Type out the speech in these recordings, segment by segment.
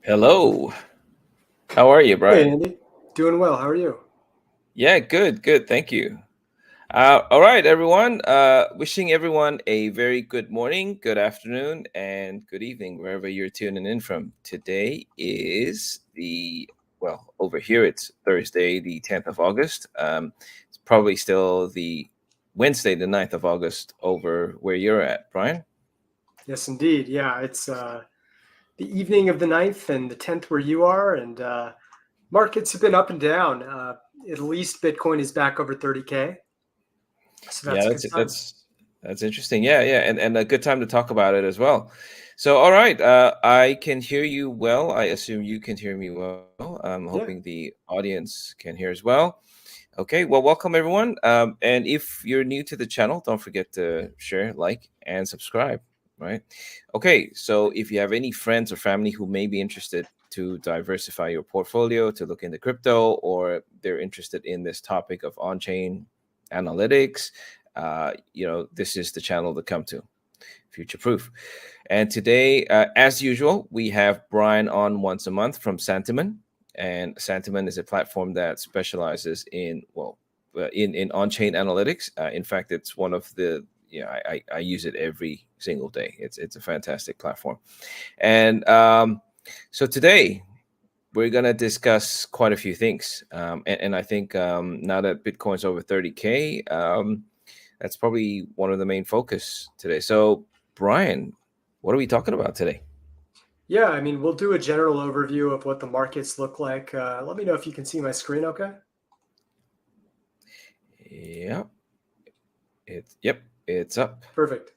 Hello. How are you, Hey Brian? Andy, doing well. How are you? Yeah, good, good. Thank you. All right, everyone. Wishing everyone a very good morning, good afternoon, and good evening, wherever you're tuning in from. Today is over here it's Thursday, the 10th of August. It's probably still the Wednesday, the 9th of August, over where you're at, Brian. Yes, indeed. Yeah, it's the evening of the 9th and the 10th where you are, and markets have been up and down. At least Bitcoin is back over 30K, so Yeah, that's a that's good it. sign. That's interesting. Yeah, yeah, and a good time to talk about it as well. So, all right, I can hear you well. I assume you can hear me well. I'm Yeah, hoping the audience can hear as well. Okay, well, welcome everyone. And if you're new to the channel, don't forget to share, like, and subscribe. Right? Okay, so if you have any friends or family who may be interested to diversify your portfolio, to look into crypto, or they're interested in this topic of on-chain analytics, this is the channel to come to. Future proof. And today, as usual, we have Brian on once a month from Santiment. And Santiment is a platform that specializes in on-chain analytics. In fact, it's one of the I use it every single day. It's a fantastic platform. And so today we're gonna discuss quite a few things. And I think now that Bitcoin's over 30K, that's probably one of the main focus today. So, Brian, what are we talking about today? yeah. I mean, we'll do a general overview of what the markets look like. Let me know if you can see my screen. Okay. Yep, it's up. Perfect.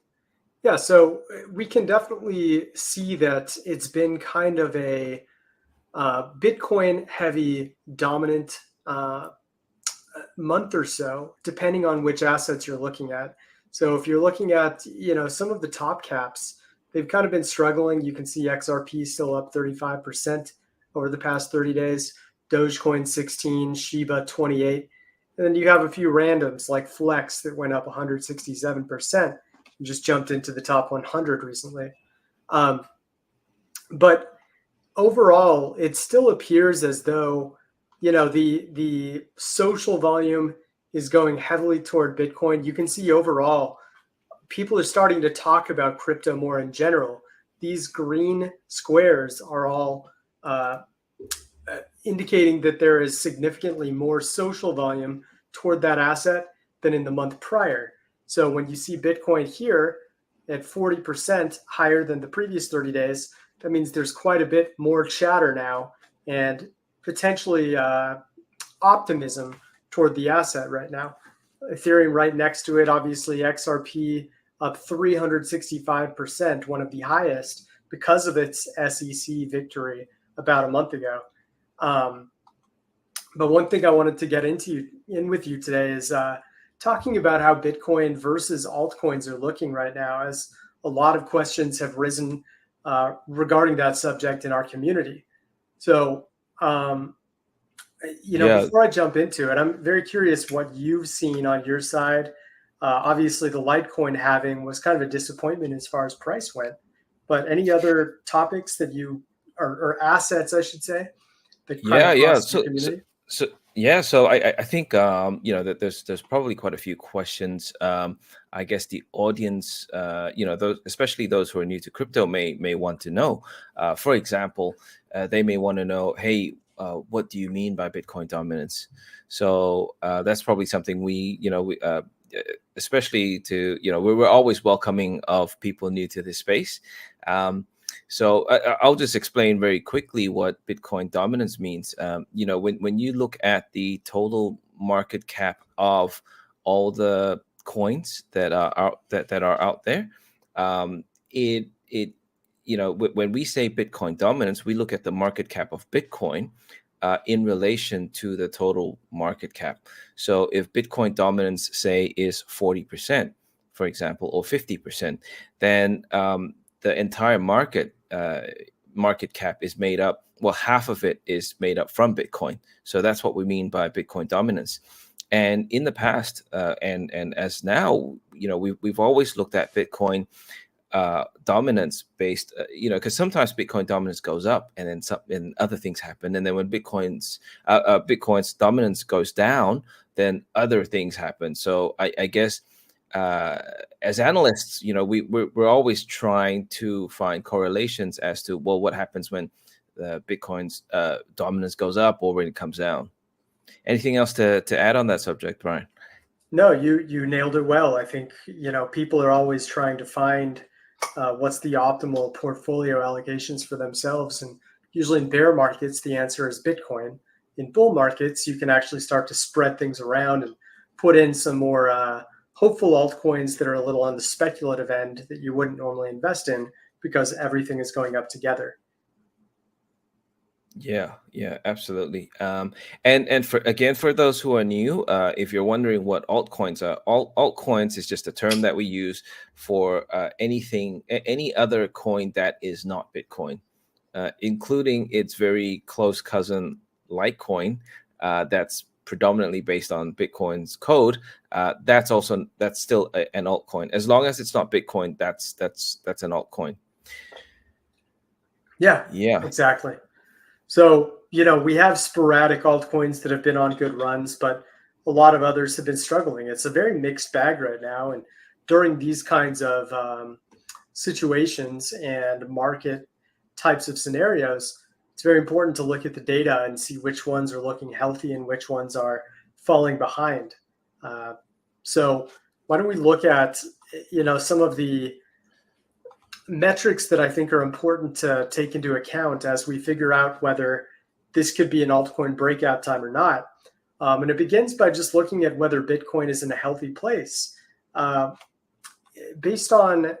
Yeah, so we can definitely see that it's been kind of a Bitcoin heavy dominant month or so, depending on which assets you're looking at. So if you're looking at, some of the top caps, they've kind of been struggling. You can see XRP still up 35% over the past 30 days, Dogecoin 16, Shiba 28. And then you have a few randoms like Flex that went up 167% and just jumped into the top 100 recently. Um, but overall, it still appears as though the social volume is going heavily toward Bitcoin. You can see overall, people are starting to talk about crypto more in general. These green squares are all indicating that there is significantly more social volume toward that asset than in the month prior. So when you see Bitcoin here at 40% higher than the previous 30 days, that means there's quite a bit more chatter now and potentially optimism toward the asset right now. Ethereum right next to it, obviously XRP up 365%, one of the highest because of its SEC victory about a month ago. Um, but one thing I wanted to get in with you today is talking about how Bitcoin versus altcoins are looking right now, as a lot of questions have risen regarding that subject in our community. So, um, Yeah, before I jump into it, I'm very curious what you've seen on your side. Obviously, the Litecoin halving was kind of a disappointment as far as price went. But any other topics that or assets, I should say, that kind yeah, of yeah. crossed your So, community? so yeah. So I think that there's probably quite a few questions. I guess the audience, those especially those who are new to crypto may want to know. For example, they may want to know, hey, what do you mean by Bitcoin dominance? So that's probably something especially to we're always welcoming of people new to this space. So I'll just explain very quickly what Bitcoin dominance means. When you look at the total market cap of all the coins that are that are out there, it when we say Bitcoin dominance, we look at the market cap of Bitcoin in relation to the total market cap. So if Bitcoin dominance, say, is 40%, for example, or 50%, then the entire market cap is made up. Well, half of it is made up from Bitcoin. So that's what we mean by Bitcoin dominance. And in the past, and as now, we've always looked at Bitcoin dominance based, because sometimes Bitcoin dominance goes up and then some and other things happen, and then when Bitcoin's dominance goes down, then other things happen. So I guess uh, as analysts, we're always trying to find correlations as to, well, what happens when Bitcoin's dominance goes up or when it comes down. Anything else to add on that subject, Brian? No, you nailed it well. I think people are always trying to find what's the optimal portfolio allocations for themselves, and usually in bear markets the answer is Bitcoin. In bull markets, you can actually start to spread things around and put in some more hopeful altcoins that are a little on the speculative end that you wouldn't normally invest in because everything is going up together. Yeah, absolutely. And for those who are new, if you're wondering what altcoins are, altcoins is just a term that we use for any other coin that is not Bitcoin, including its very close cousin Litecoin, that's predominantly based on Bitcoin's code. That's still an altcoin. As long as it's not Bitcoin, that's an altcoin. Yeah, Yeah. exactly. So, we have sporadic altcoins that have been on good runs, but a lot of others have been struggling. It's a very mixed bag right now. And during these kinds of situations and market types of scenarios, it's very important to look at the data and see which ones are looking healthy and which ones are falling behind. So, why don't we look at, some of the metrics that I think are important to take into account as we figure out whether this could be an altcoin breakout time or not. And it begins by just looking at whether Bitcoin is in a healthy place. Based on,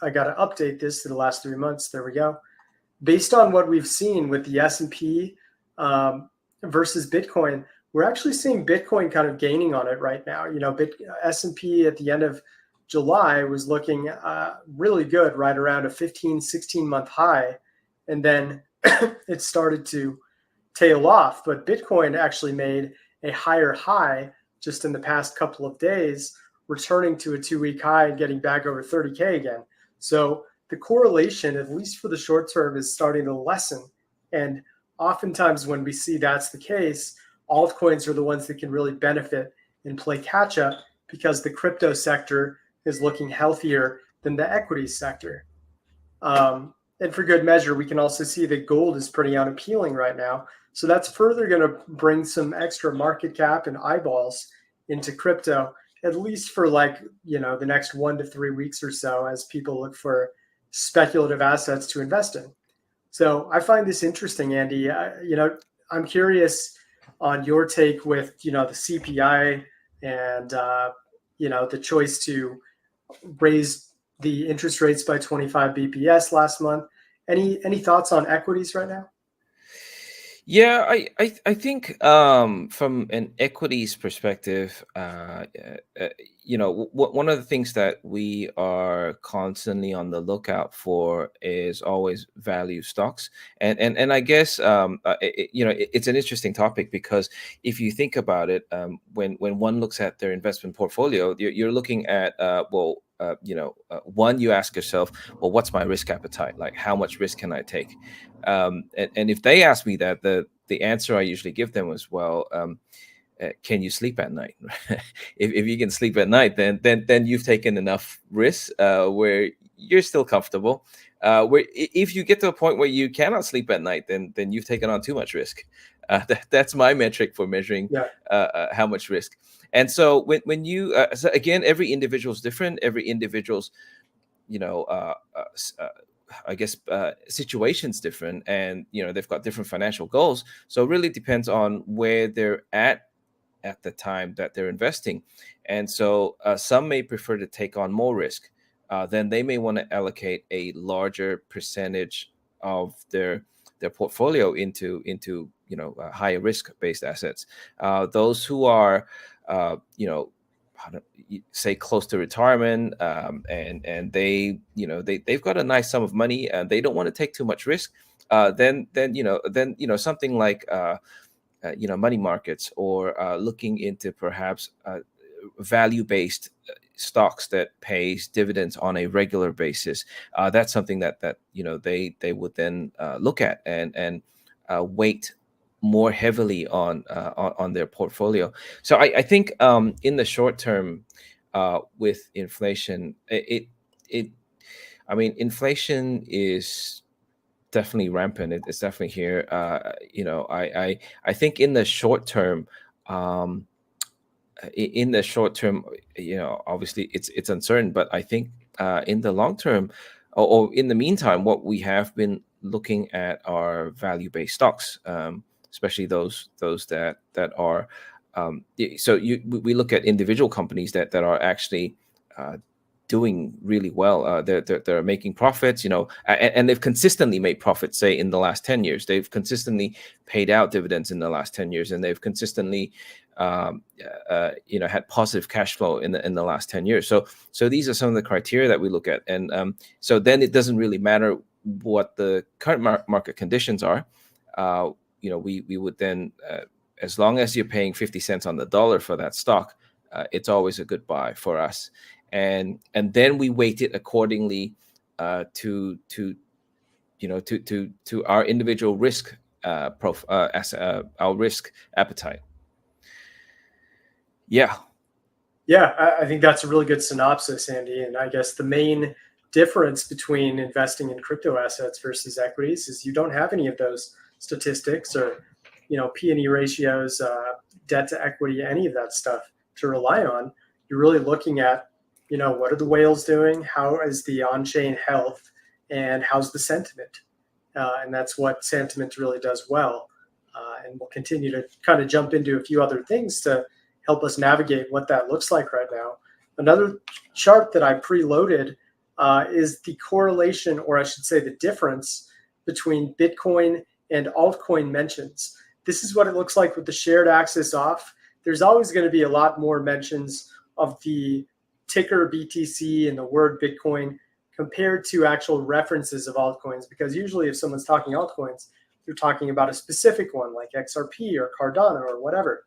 I got to update this to the last 3 months. There we go. Based on what we've seen with the S&P versus Bitcoin, we're actually seeing Bitcoin kind of gaining on it right now. S&P at the end of July was looking really good, right around a 15, 16-month high. And then it started to tail off. But Bitcoin actually made a higher high just in the past couple of days, returning to a 2-week high and getting back over 30K again. So the correlation, at least for the short term, is starting to lessen. And oftentimes when we see that's the case, altcoins are the ones that can really benefit and play catch up because the crypto sector is looking healthier than the equity sector. And for good measure, we can also see that gold is pretty unappealing right now. So that's further going to bring some extra market cap and eyeballs into crypto, at least for the next 1 to 3 weeks or so, as people look for speculative assets to invest in. So I find this interesting, Andy. I'm curious on your take with, the CPI and, the choice to raise the interest rates by 25 BPS last month. Any thoughts on equities right now? Yeah, I think from an equities perspective, one of the things that we are constantly on the lookout for is always value stocks, and I guess it's an interesting topic because if you think about it, when one looks at their investment portfolio, you're looking at one, you ask yourself, well, what's my risk appetite? Like, how much risk can I take? And if they ask me that, the answer I usually give them is, well, can you sleep at night? If you can sleep at night, then you've taken enough risks where you're still comfortable. If you get to a point where you cannot sleep at night, then you've taken on too much risk. That's my metric for measuring how much risk. And so when you so again, every individual is different. Every individual's I guess situation's different, and they've got different financial goals. So it really depends on where they're at the time that they're investing. And so some may prefer to take on more risk. Then they may want to allocate a larger percentage of their portfolio into higher risk based assets. Those who are how do you say close to retirement, and they've got a nice sum of money and they don't want to take too much risk, then something like money markets, or looking into perhaps value based stocks that pays dividends on a regular basis, that's something that they would then look at and weight more heavily on their portfolio. So I think in the short term, with inflation, it I mean, inflation is definitely rampant. It's definitely here. I think in the short term, um, in the short term, obviously it's uncertain, but I think in the long term, or in the meantime, what we have been looking at are value-based stocks, especially those that are. We look at individual companies that are actually doing really well. They're making profits, and they've consistently made profits. Say in the last 10 years, they've consistently paid out dividends in the last 10 years, and they've consistently, had positive cash flow in the last 10 years. So these are some of the criteria that we look at, and so then it doesn't really matter what the current market conditions are. We would then, as long as you're paying 50 cents on the dollar for that stock, it's always a good buy for us. And then we weight it accordingly to our individual risk our risk appetite. Yeah. Yeah, I think that's a really good synopsis, Andy. And I guess the main difference between investing in crypto assets versus equities is you don't have any of those statistics or, P&E ratios, debt to equity, any of that stuff to rely on. You're really looking at, what are the whales doing? How is the on-chain health? And how's the sentiment? And that's what Santiment really does well. And we'll continue to kind of jump into a few other things to help us navigate what that looks like right now. Another chart that I preloaded is the correlation, or I should say the difference between Bitcoin and altcoin mentions. This is what it looks like with the shared axis off. There's always going to be a lot more mentions of the ticker BTC and the word Bitcoin compared to actual references of altcoins, because usually if someone's talking altcoins, they're talking about a specific one like XRP or Cardano or whatever.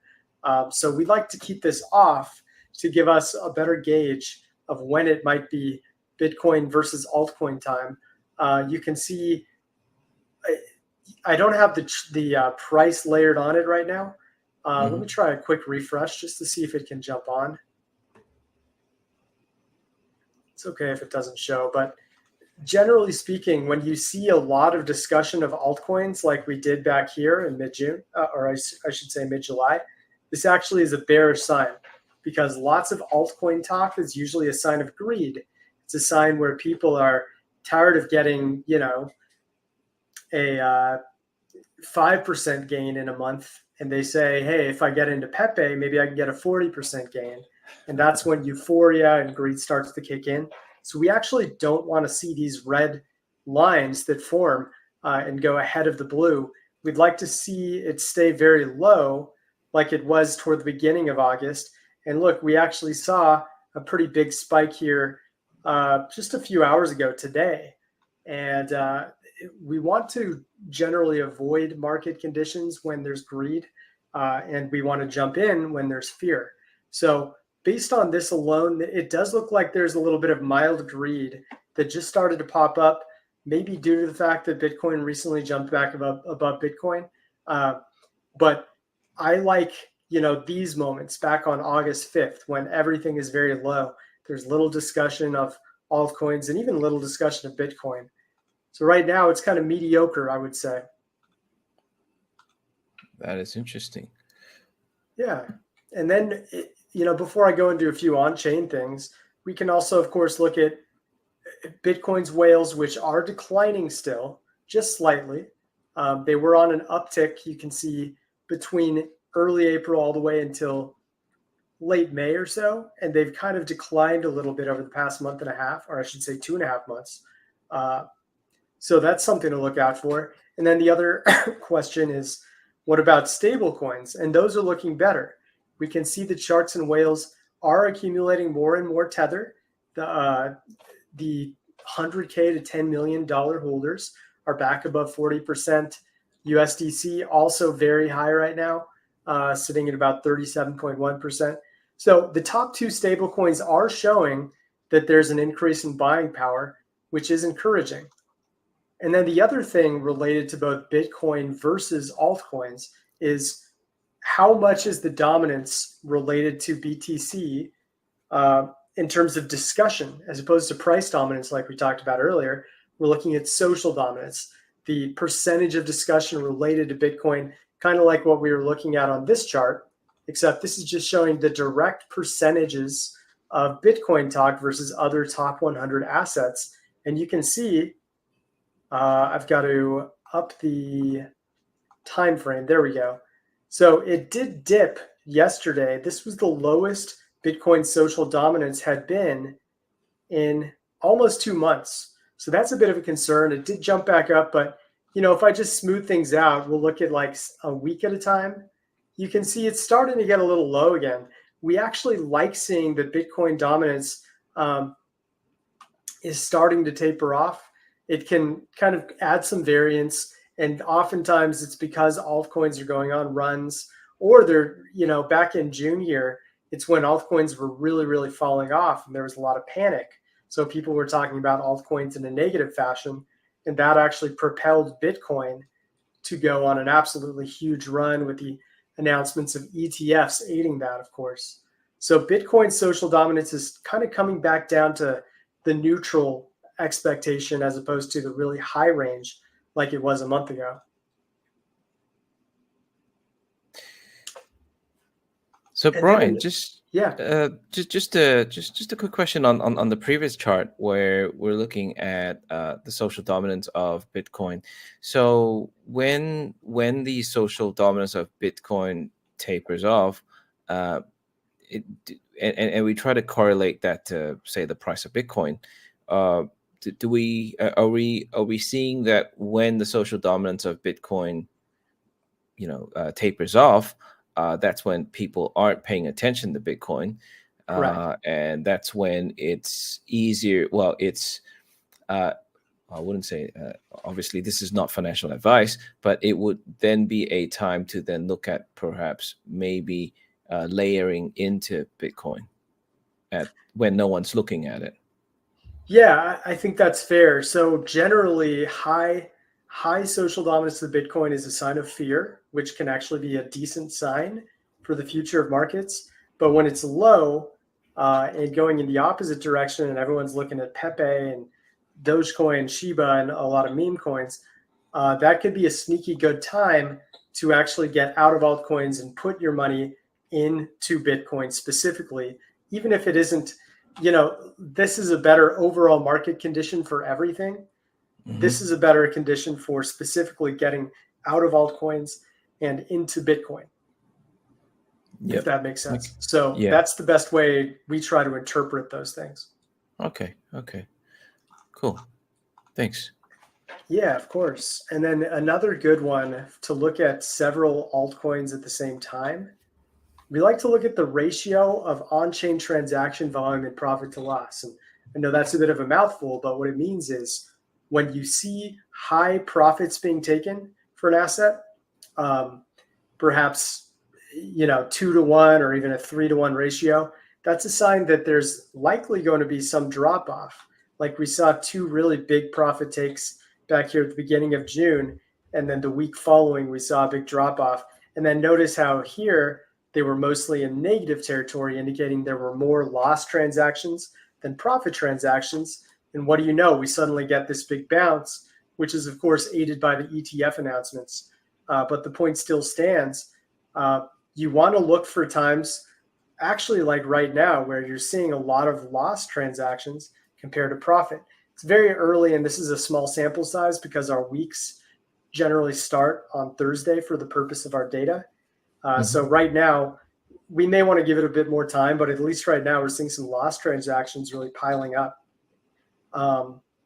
So we'd like to keep this off to give us a better gauge of when it might be Bitcoin versus altcoin time. You can see I don't have the price layered on it right now. Let me try a quick refresh just to see if it can jump on. It's okay if it doesn't show, but generally speaking, when you see a lot of discussion of altcoins like we did back here in mid-June, or I should say mid-July, this actually is a bearish sign, because lots of altcoin talk is usually a sign of greed. It's a sign where people are tired of getting, a 5% gain in a month, and they say, hey, if I get into Pepe, maybe I can get a 40% gain. And that's when euphoria and greed starts to kick in. So we actually don't want to see these red lines that form and go ahead of the blue. We'd like to see it stay very low, like it was toward the beginning of August. And look, we actually saw a pretty big spike here just a few hours ago today. And we want to generally avoid market conditions when there's greed, and we want to jump in when there's fear. So based on this alone, it does look like there's a little bit of mild greed that just started to pop up, maybe due to the fact that Bitcoin recently jumped back above Bitcoin. But I like, these moments back on August 5th when everything is very low. There's little discussion of altcoins and even little discussion of Bitcoin. So right now it's kind of mediocre, I would say. That is interesting. Yeah. And then, before I go into a few on-chain things, we can also, of course, look at Bitcoin's whales, which are declining still, just slightly. They were on an uptick, you can see, between early April all the way until late May or so. And they've kind of declined a little bit over the past month and a half, or I should say 2.5 months. So that's something to look out for. And then the other question is, what about stable coins? And those are looking better. We can see the charts and whales are accumulating more and more tether. The 100K to $10 million holders are back above 40%. USDC also very high right now, sitting at about 37.1%. So the top two stablecoins are showing that there's an increase in buying power, which is encouraging. And then the other thing related to both Bitcoin versus altcoins is how much is the dominance related to BTC in terms of discussion, as opposed to price dominance, like we talked about earlier. We're looking at social dominance, the percentage of discussion related to Bitcoin, kind of like what we were looking at on this chart, except this is just showing the direct percentages of Bitcoin talk versus other top 100 assets. And you can see, I've got to up the time frame. There we go. So it did dip yesterday. This was the lowest Bitcoin social dominance had been in almost 2 months. So that's a bit of a concern. It did jump back up, but if I just smooth things out, we'll look at like a week at a time. You can see it's starting to get a little low again. We actually like seeing that Bitcoin dominance is starting to taper off. It can kind of add some variance, and oftentimes it's because altcoins are going on runs, or they're, back in June here, it's when altcoins were really, really falling off and there was a lot of panic. So people were talking about altcoins in a negative fashion, and that actually propelled Bitcoin to go on an absolutely huge run, with the announcements of ETFs aiding that, of course. So Bitcoin social dominance is kind of coming back down to the neutral expectation as opposed to the really high range like it was a month ago. So And Brian, then, yeah, just a quick question on the previous chart where we're looking at the social dominance of Bitcoin. So when the social dominance of Bitcoin tapers off, uh, it and we try to correlate that to, say, the price of Bitcoin. Do we are we seeing that when the social dominance of Bitcoin tapers off, that's when people aren't paying attention to Bitcoin, correct. and that's when it's easier. Well, it's I wouldn't say, obviously this is not financial advice, but it would then be a time to then look at perhaps maybe layering into Bitcoin at when no one's looking at it. Yeah, I think that's fair. So generally, high social dominance of the Bitcoin is a sign of fear, which can actually be a decent sign for the future of markets. But when it's low and going in the opposite direction, and everyone's looking at Pepe and Dogecoin, Shiba, and a lot of meme coins, that could be a sneaky good time to actually get out of altcoins and put your money into Bitcoin specifically, even if it isn't. This is a better overall market condition for everything. This Mm-hmm. is a better condition for specifically getting out of altcoins and into Bitcoin, if Yep. that makes Okay. sense. So Yeah. that's the best way we try to interpret those things. Okay. Okay. Cool. Thanks. Yeah, of course. And then another good one to look at several altcoins at the same time. We like to look at the ratio of on-chain transaction volume and profit to loss. And I know that's a bit of a mouthful, but what it means is when you see high profits being taken for an asset, perhaps 2-to-1 or even a 3-to-1 ratio, that's a sign that there's likely going to be some drop off. Like we saw two really big profit takes back here at the beginning of June, and then the week following we saw a big drop off. And then notice how here they were mostly in negative territory, indicating there were more lost transactions than profit transactions. And what do you know? We suddenly get this big bounce, which is, of course, aided by the ETF announcements. But the point still stands. You want to look for times, actually, like right now, where you're seeing a lot of lost transactions compared to profit. It's very early, and this is a small sample size because our weeks generally start on Thursday for the purpose of our data. So Mm-hmm. right now, we may want to give it a bit more time, but at least right now we're seeing some lost transactions really piling up.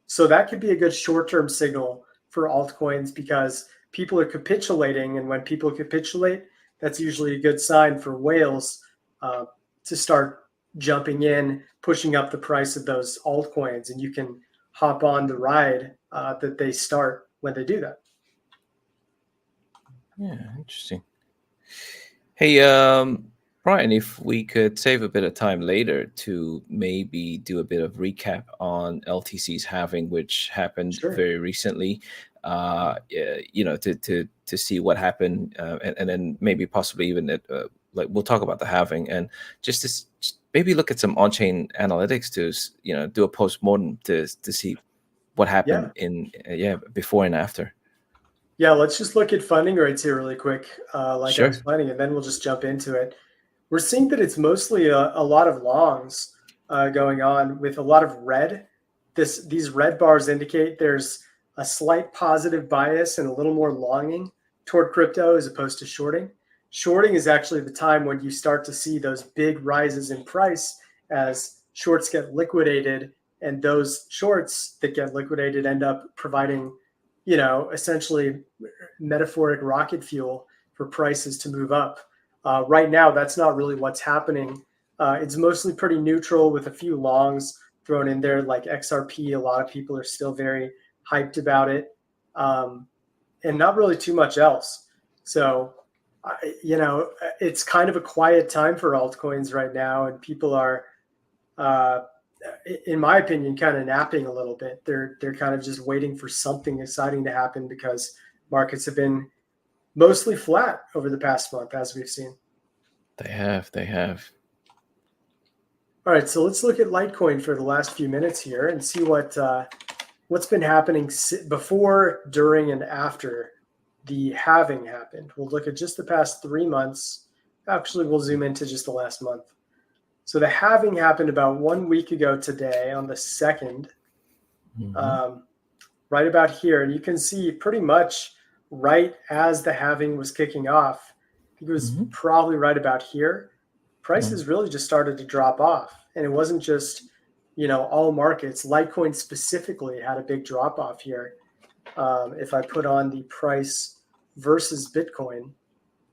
So that could be a good short-term signal for altcoins because people are capitulating, and when people capitulate, that's usually a good sign for whales to start jumping in, pushing up the price of those altcoins, and you can hop on the ride that they start when they do that. Yeah. Interesting. Hey, Right, and if we could save a bit of time later to maybe do a bit of recap on LTC's halving, which happened Sure. very recently, to see what happened, and then maybe possibly even like we'll talk about the halving, and just maybe look at some on-chain analytics to do a post-mortem to see what Yeah. happened in before and after. Yeah, let's just look at funding rates here really quick, like I was Sure. planning, and then we'll just jump into it. We're seeing that it's mostly a lot of longs going on with a lot of red. These red bars indicate there's a slight positive bias and a little more longing toward crypto as opposed to shorting. Shorting is actually the time when you start to see those big rises in price as shorts get liquidated, and those shorts that get liquidated end up providing, essentially metaphoric rocket fuel for prices to move up. Right now, that's not really what's happening. It's mostly pretty neutral with a few longs thrown in there, like XRP. A lot of people are still very hyped about it, and not really too much else. So, it's kind of a quiet time for altcoins right now, and people are, uh, in my opinion, kind of napping a little bit. They're kind of just waiting for something exciting to happen because markets have been mostly flat over the past month, as we've seen. They have. All right, so let's look at Litecoin for the last few minutes here and see what's been happening before, during, and after the halving happened. We'll look at just the past 3 months. Actually, we'll zoom into just the last month. So the halving happened about 1 week ago today on the 2nd, right about here. And you can see pretty much right as the halving was kicking off, I think it was probably right about here, prices really just started to drop off. And it wasn't just, all markets. Litecoin specifically had a big drop off here. If I put on the price versus Bitcoin,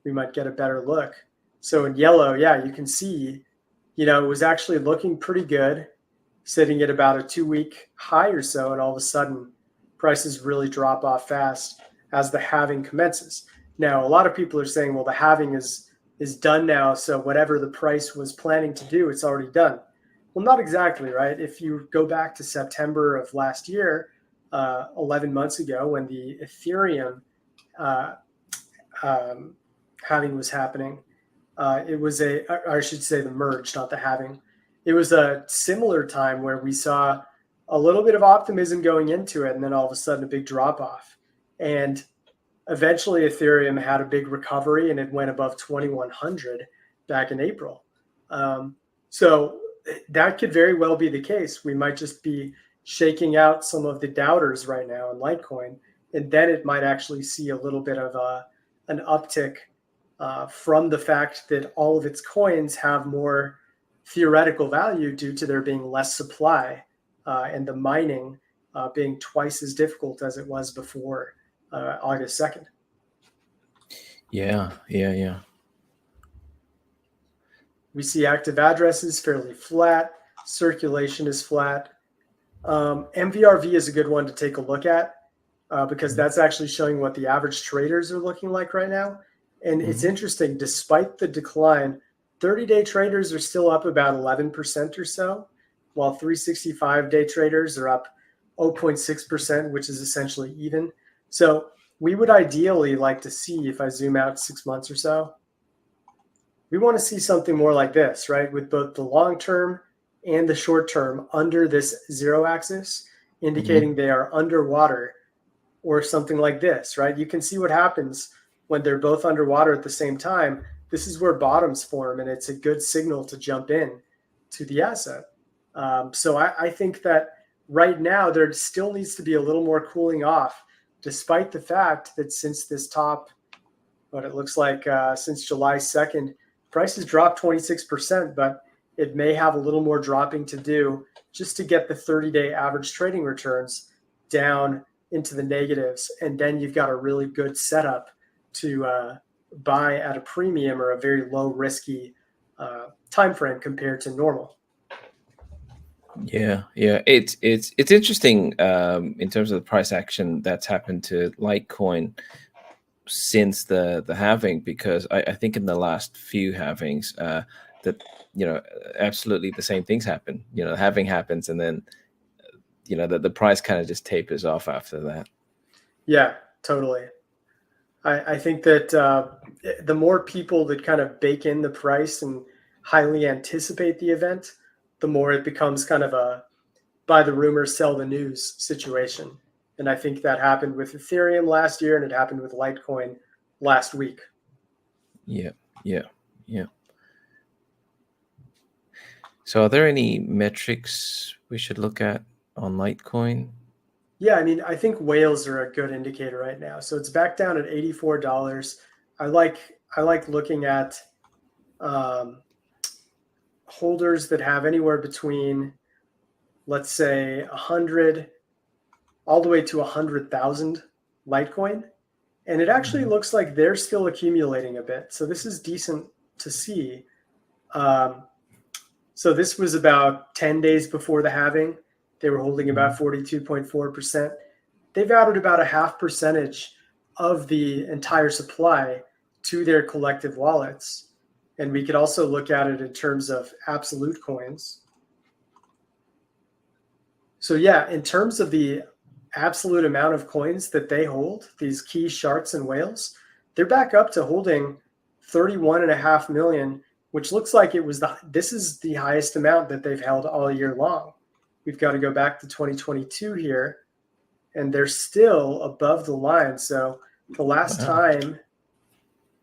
we might get a better look. So in yellow, yeah, you can see, it was actually looking pretty good, sitting at about a 2-week high or so. And all of a sudden, prices really drop off fast as the halving commences. Now, a lot of people are saying, well, the halving is done now, so whatever the price was planning to do, it's already done. Well, not exactly, right? If you go back to September of last year, 11 months ago, when the Ethereum halving was happening, it was I should say the merge, not the halving. It was a similar time where we saw a little bit of optimism going into it, and then all of a sudden a big drop off. And eventually Ethereum had a big recovery and it went above 2,100 back in April. So that could very well be the case. We might just be shaking out some of the doubters right now in Litecoin, and then it might actually see a little bit of an uptick from the fact that all of its coins have more theoretical value due to there being less supply and the mining being twice as difficult as it was before August 2nd. Yeah. We see active addresses fairly flat. Circulation is flat. MVRV is a good one to take a look at because that's actually showing what the average traders are looking like right now. And it's interesting, despite the decline, 30-day traders are still up about 11% or so, while 365-day traders are up 0.6%, which is essentially even. So we would ideally like to see, if I zoom out 6 months or so, we want to see something more like this, right? With both the long term and the short term under this zero axis, indicating they are underwater, or something like this, right? You can see what happens when they're both underwater at the same time. This is where bottoms form, and it's a good signal to jump in to the asset. So I think that right now there still needs to be a little more cooling off, despite the fact that since this top, what it looks like since July 2nd, prices dropped 26%, but it may have a little more dropping to do just to get the 30-day average trading returns down into the negatives. And then you've got a really good setup to buy at a premium or a very low risky time frame compared to normal. Yeah. It's interesting in terms of the price action that's happened to Litecoin since the halving, because I think in the last few halvings that absolutely the same things happen. Halving happens, and then the price kind of just tapers off after that. Yeah, totally. I think that the more people that kind of bake in the price and highly anticipate the event, the more it becomes kind of a buy the rumors, sell the news situation. And I think that happened with Ethereum last year, and it happened with Litecoin last week. Yeah. So are there any metrics we should look at on Litecoin? Yeah, I mean, I think whales are a good indicator right now. So it's back down at $84. I like looking at holders that have anywhere between, let's say, 100 all the way to 100,000 Litecoin. And it actually looks like they're still accumulating a bit. So this is decent to see. So this was about 10 days before the halving. They were holding about 42.4%. They've added about a half percentage of the entire supply to their collective wallets. And we could also look at it in terms of absolute coins. So yeah, in terms of the absolute amount of coins that they hold, these key sharks and whales, they're back up to holding 31.5 million, which looks like this is the highest amount that they've held all year long. We've got to go back to 2022 here, and they're still above the line. So the last time,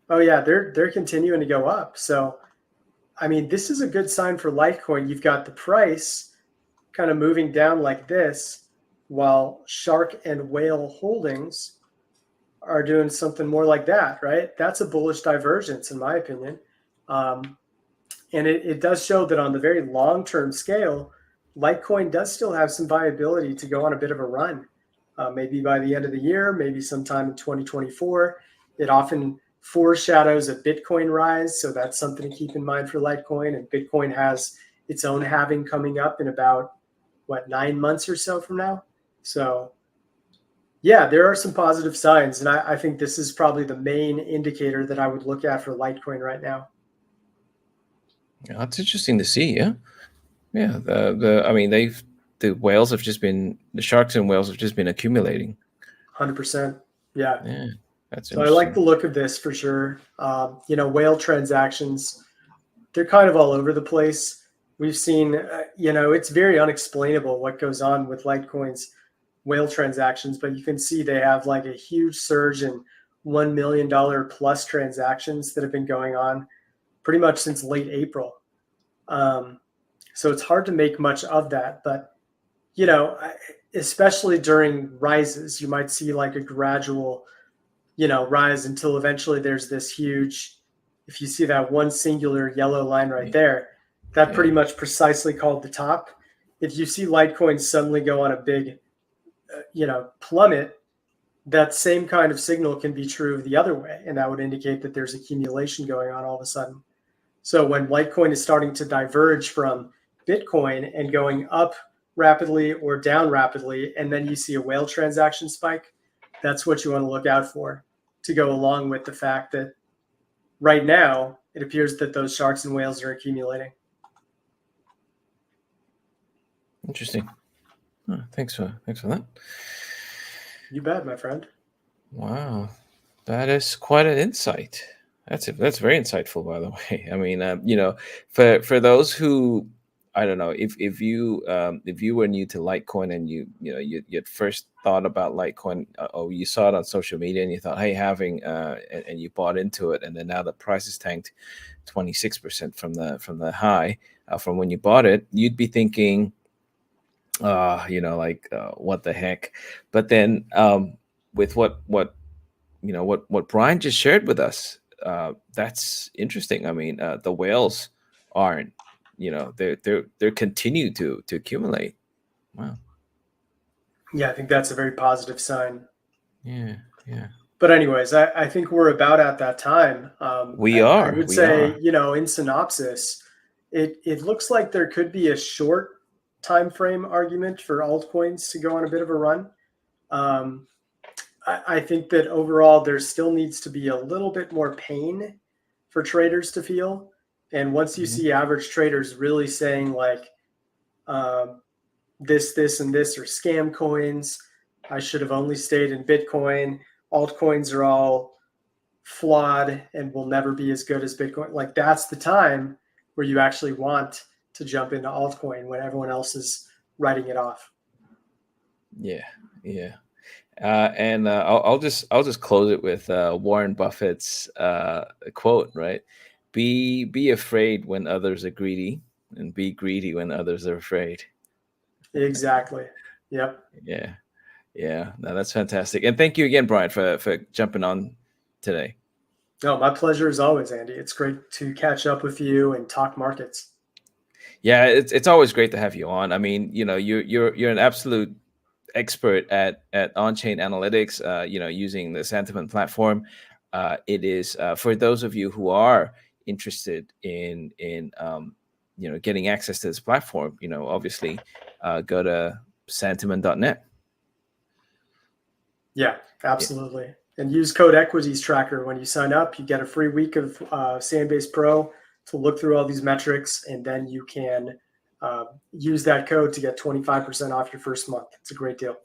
oh yeah, they're continuing to go up. So I mean, this is a good sign for Litecoin. You've got the price kind of moving down like this, while shark and whale holdings are doing something more like that, right? That's a bullish divergence, in my opinion. And it does show that on the very long-term scale, Litecoin does still have some viability to go on a bit of a run. Maybe by the end of the year, maybe sometime in 2024. It often foreshadows a Bitcoin rise, so that's something to keep in mind for Litecoin. And Bitcoin has its own halving coming up in about, 9 months or so from now? So yeah, there are some positive signs, and I think this is probably the main indicator that I would look at for Litecoin right now. Yeah, that's interesting to see. Yeah. I mean, the sharks and whales have just been accumulating. 100%. Yeah. Yeah, that's So I like the interesting. look of this for sure. Whale transactions, they're kind of all over the place. We've seen, it's very unexplainable what goes on with Litecoin's whale transactions, but you can see they have like a huge surge in $1 million plus transactions that have been going on pretty much since late April. So it's hard to make much of that, but especially during rises, you might see like a gradual, rise until eventually there's this huge, if you see that one singular yellow line right there, that pretty much precisely called the top. If you see Litecoin suddenly go on a big, plummet, that same kind of signal can be true the other way. And that would indicate that there's accumulation going on all of a sudden. So when Litecoin is starting to diverge from Bitcoin and going up rapidly or down rapidly, and then you see a whale transaction spike, that's what you want to look out for, to go along with the fact that right now it appears that those sharks and whales are accumulating. Interesting. Oh, thanks for that. You bet, my friend. Wow, that is quite an insight. That's very insightful, by the way. I mean, for those who, I don't know, if you were new to Litecoin and you'd first thought about Litecoin, or you saw it on social media and you thought, hey, and you bought into it, and then now the price is tanked 26% from the high from when you bought it, you'd be thinking, what the heck? But then with what Brian just shared with us, that's interesting. I mean, the whales aren't, they're continue to accumulate. Wow. Yeah, I think that's a very positive sign. Yeah. But anyways, I think we're about at that time. I would say, in synopsis, it looks like there could be a short time frame argument for altcoins to go on a bit of a run. I think that overall there still needs to be a little bit more pain for traders to feel. And once you see average traders really saying like, this, and this are scam coins, I should have only stayed in Bitcoin, altcoins are all flawed and will never be as good as Bitcoin. Like that's the time where you actually want to jump into altcoin when everyone else is writing it off. Yeah, yeah. I'll just close it with Warren Buffett's quote, right? Be afraid when others are greedy, and be greedy when others are afraid. Exactly. Yep. Yeah, yeah. No, that's fantastic. And thank you again, Brian, for jumping on today. No, my pleasure as always, Andy. It's great to catch up with you and talk markets. Yeah, it's always great to have you on. I mean, you're an absolute expert at on-chain analytics, using the Santiment platform. It is for those of you who are interested in getting access to this platform, obviously go to santiment.net. Yeah, absolutely. And use code EquitiesTracker when you sign up. You get a free week of Sandbase Pro to look through all these metrics, and then you can use that code to get 25% off your first month. It's a great deal.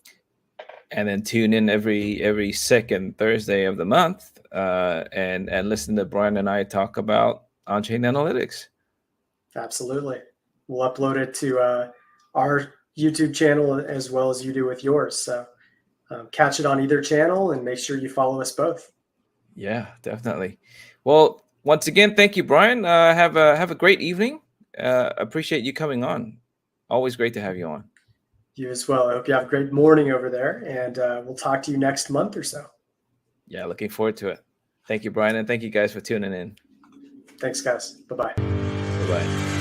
And then tune in every second Thursday of the month and listen to Brian and I talk about on-chain analytics. Absolutely. We'll upload it to our YouTube channel as well as you do with yours. So catch it on either channel and make sure you follow us both. Yeah, definitely. Well, once again, thank you, Brian. Have a great evening. Appreciate you coming on. Always great to have you on. You as well. I hope you have a great morning over there, and we'll talk to you next month or so. Yeah, looking forward to it. Thank you, Brian, and thank you guys for tuning in. Thanks, guys. Bye-bye. Bye-bye.